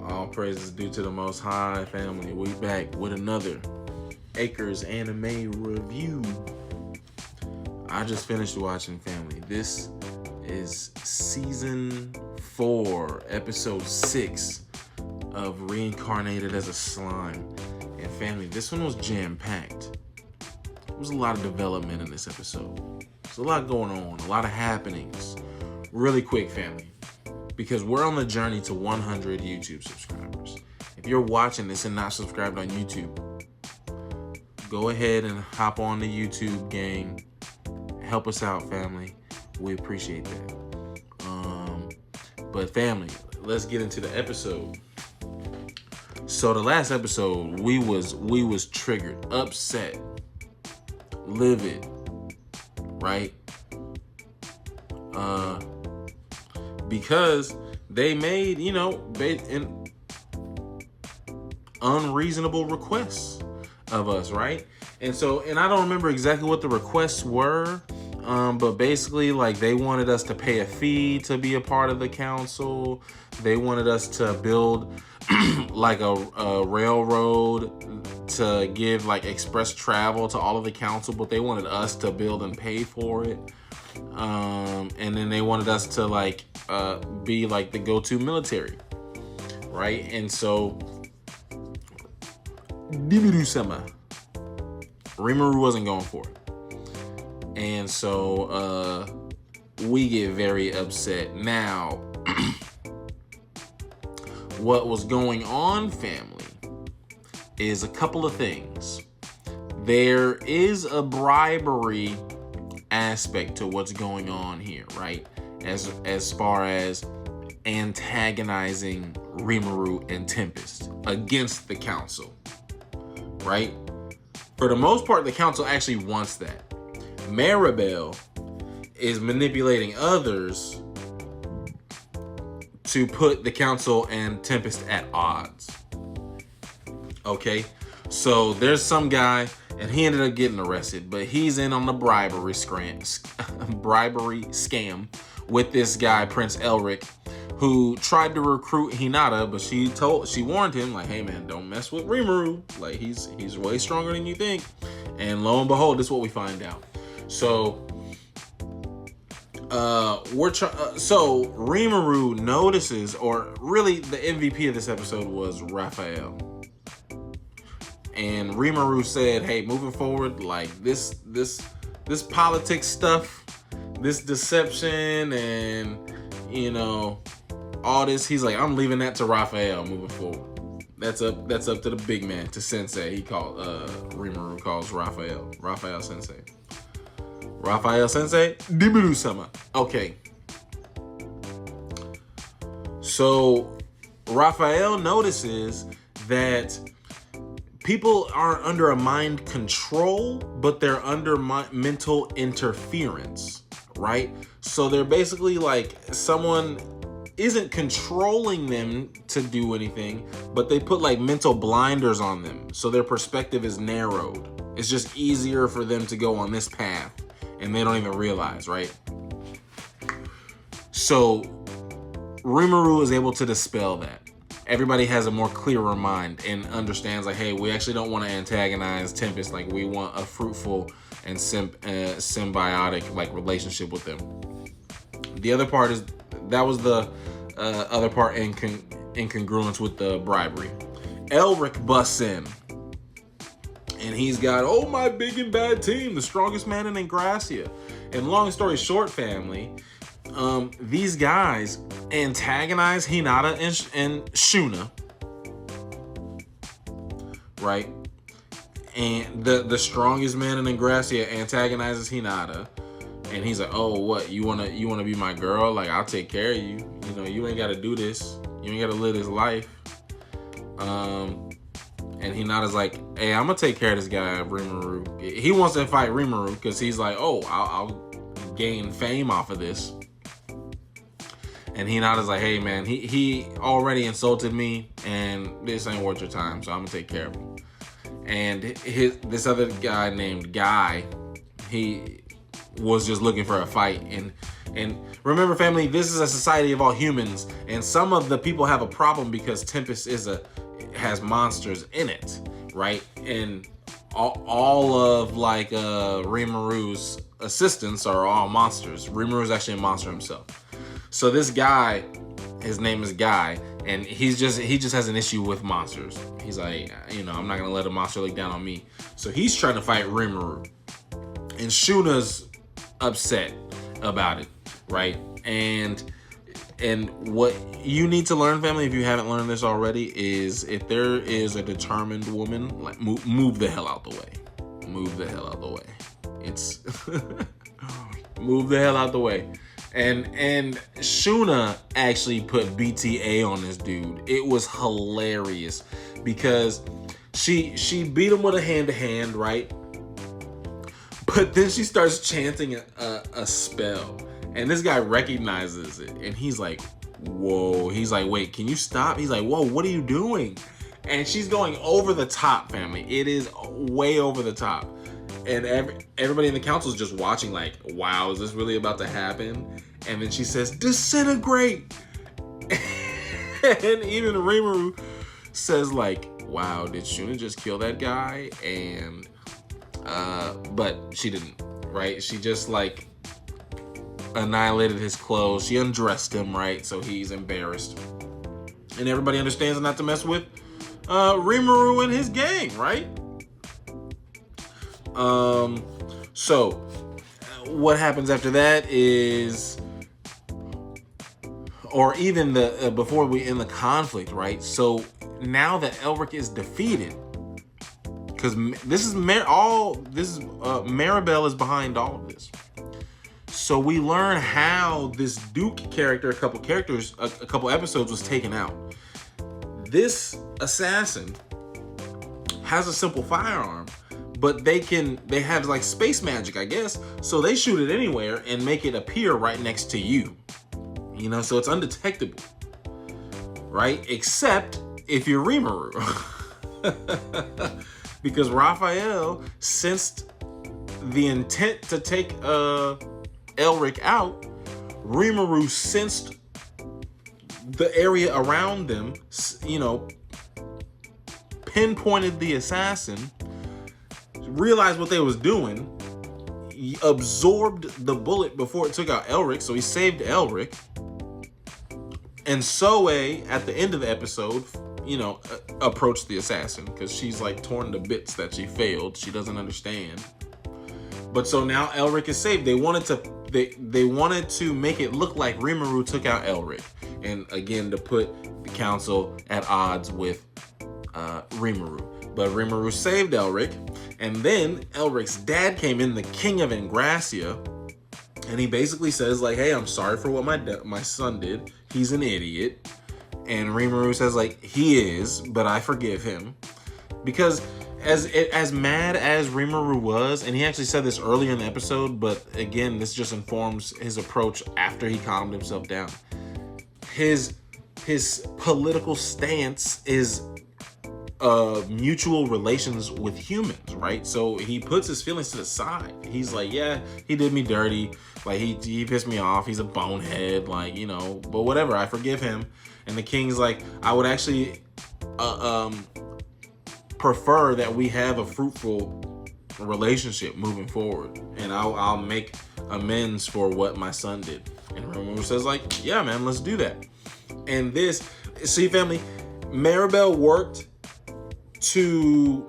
All praises due to the Most High, family. We back with another Acres anime review. I just finished watching, family. This is season 4, episode 6 of Reincarnated as a Slime. And family, this one was jam-packed. There was a lot of development in this episode. There's a lot going on, a lot of happenings. Really quick, family, because we're on the journey to 100 YouTube subscribers. If you're watching this and not subscribed on YouTube, go ahead and hop on the YouTube gang. Help us out, family. We appreciate that. But family, let's get into the episode. So the last episode, we was triggered, upset, livid, right? Because they made, an unreasonable requests of us, right? And I don't remember exactly what the requests were, but basically, like, they wanted us to pay a fee to be a part of the council. They wanted us to build like a railroad to give like express travel to all of the council, but they wanted us to build and pay for it. And then they wanted us to like be like the go-to military, right? And so Rimuru wasn't going for it. And so we get very upset. Now, what was going on, family, is a couple of things. There is a bribery aspect to what's going on here, right? As far as antagonizing Rimuru and Tempest against the council, right? For the most part, the council actually wants that. Maribel is manipulating others to put the council and Tempest at odds. Okay? So there's some guy, and he ended up getting arrested, but he's in on the bribery scam with this guy, Prince Elric, who tried to recruit Hinata, but she warned him, like, hey man, don't mess with Rimuru. Like, he's way stronger than you think. And lo and behold, this is what we find out. So so Rimuru notices, or really the MVP of this episode was Raphael. And Rimuru said, hey, moving forward, like this politics stuff, this deception, and all this, he's like, I'm leaving that to Raphael moving forward. That's up to the big man, to Sensei. Rimuru calls Raphael Sensei. Raphael Sensei, Dibiru-sama. Okay. So Raphael notices that people aren't under a mind control, but they're under mental interference, right? So they're basically like someone isn't controlling them to do anything, but they put like mental blinders on them. So their perspective is narrowed. It's just easier for them to go on this path, and they don't even realize, right? So Rimuru is able to dispel that. Everybody has a more clearer mind and understands, like, hey, we actually don't want to antagonize Tempest. Like, we want a fruitful and symbiotic like relationship with them. The other part is, that was the other part in congruence with the bribery. Elric busts in, and he's got, oh, my big and bad team, the strongest man in Ingracia. And long story short, family, these guys antagonize Hinata and Shuna, right? And the strongest man in Ingracia antagonizes Hinata, and he's like, oh, what, you wanna be my girl? Like, I'll take care of you. You ain't gotta do this. You ain't gotta live this life. And Hinata's like, hey, I'm gonna take care of this guy, Rimuru. He wants to fight Rimuru because he's like, oh, I'll gain fame off of this. And Hinata's like, hey man, he already insulted me, and this ain't worth your time, so I'm gonna take care of him. And this other guy named Guy, he was just looking for a fight. And remember, family, this is a society of all humans, and some of the people have a problem because Tempest has monsters in it, right? And all of like Rimaru's assistants are all monsters. Rimaru's actually a monster himself. So this guy, his name is Guy, and he just has an issue with monsters. He's like, I'm not gonna let a monster look down on me. So he's trying to fight Rimuru, and Shuna's upset about it, right? And what you need to learn, family, if you haven't learned this already, is if there is a determined woman, like move the hell out the way. Move the hell out the way. It's move the hell out the way. And Shuna actually put BTA on this dude. It was hilarious because she beat him with a hand-to-hand, right? But then she starts chanting a spell. And this guy recognizes it. And he's like, whoa. He's like, wait, can you stop? He's like, whoa, what are you doing? And she's going over the top, family. It is way over the top. And everybody in the council is just watching like, wow, is this really about to happen? And then she says, disintegrate. And even Rimuru says like, wow, did Shuna just kill that guy? And, but she didn't, right? She just like annihilated his clothes. She undressed him, right? So he's embarrassed. And everybody understands not to mess with Rimuru and his gang, right? So what happens after that is, or even before we end the conflict, right? So now that Elric is defeated, because this is Maribel is behind all of this. So we learn how this Duke character, a couple episodes was taken out. This assassin has a simple firearm, but they have like space magic, I guess. So they shoot it anywhere and make it appear right next to you. So it's undetectable, right? Except if you're Rimuru. Because Raphael sensed the intent to take Elric out. Rimuru sensed the area around them, pinpointed the assassin, realized what they was doing, absorbed the bullet before it took out Elric, so he saved Elric. And Soe, at the end of the episode, approached the assassin because she's like torn to bits that she failed. She doesn't understand. But so now Elric is saved. They wanted to make it look like Rimuru took out Elric, and again to put the council at odds with Rimuru. But Rimuru saved Elric, and then Elric's dad came in, the King of Ingracia, and he basically says like, "Hey, I'm sorry for what my son did. He's an idiot." And Rimuru says like, "He is, but I forgive him," because as mad as Rimuru was, and he actually said this earlier in the episode, but again, this just informs his approach after he calmed himself down. His political stance is mutual relations with humans, right? So he puts his feelings to the side. He's like, yeah, he did me dirty. Like he pissed me off. He's a bonehead, like, but whatever, I forgive him. And the king's like, I would actually prefer that we have a fruitful relationship moving forward, and I'll make amends for what my son did. And Rimuru says like, yeah, man, let's do that. And see, family, Maribel worked to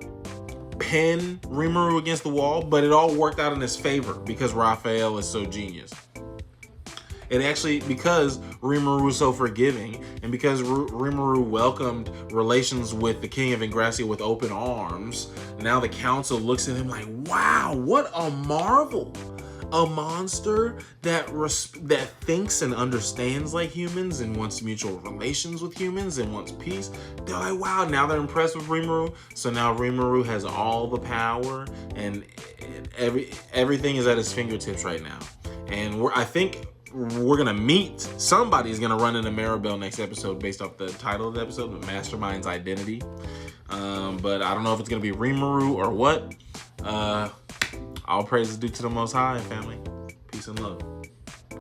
pin Rimuru against the wall, but it all worked out in his favor because Raphael is so genius. And actually, because Rimuru was so forgiving, and because Rimuru welcomed relations with the King of Ingracia with open arms, now the council looks at him like, wow, what a marvel. A monster that thinks and understands like humans and wants mutual relations with humans and wants peace. They're like, wow, now they're impressed with Rimuru. So now Rimuru has all the power, and everything is at his fingertips right now. And I think we're gonna meet, somebody's gonna run into Maribel next episode based off the title of the episode, the Mastermind's Identity. But I don't know if it's gonna be Rimuru or what. All praise is due to the Most High, family. Peace and love.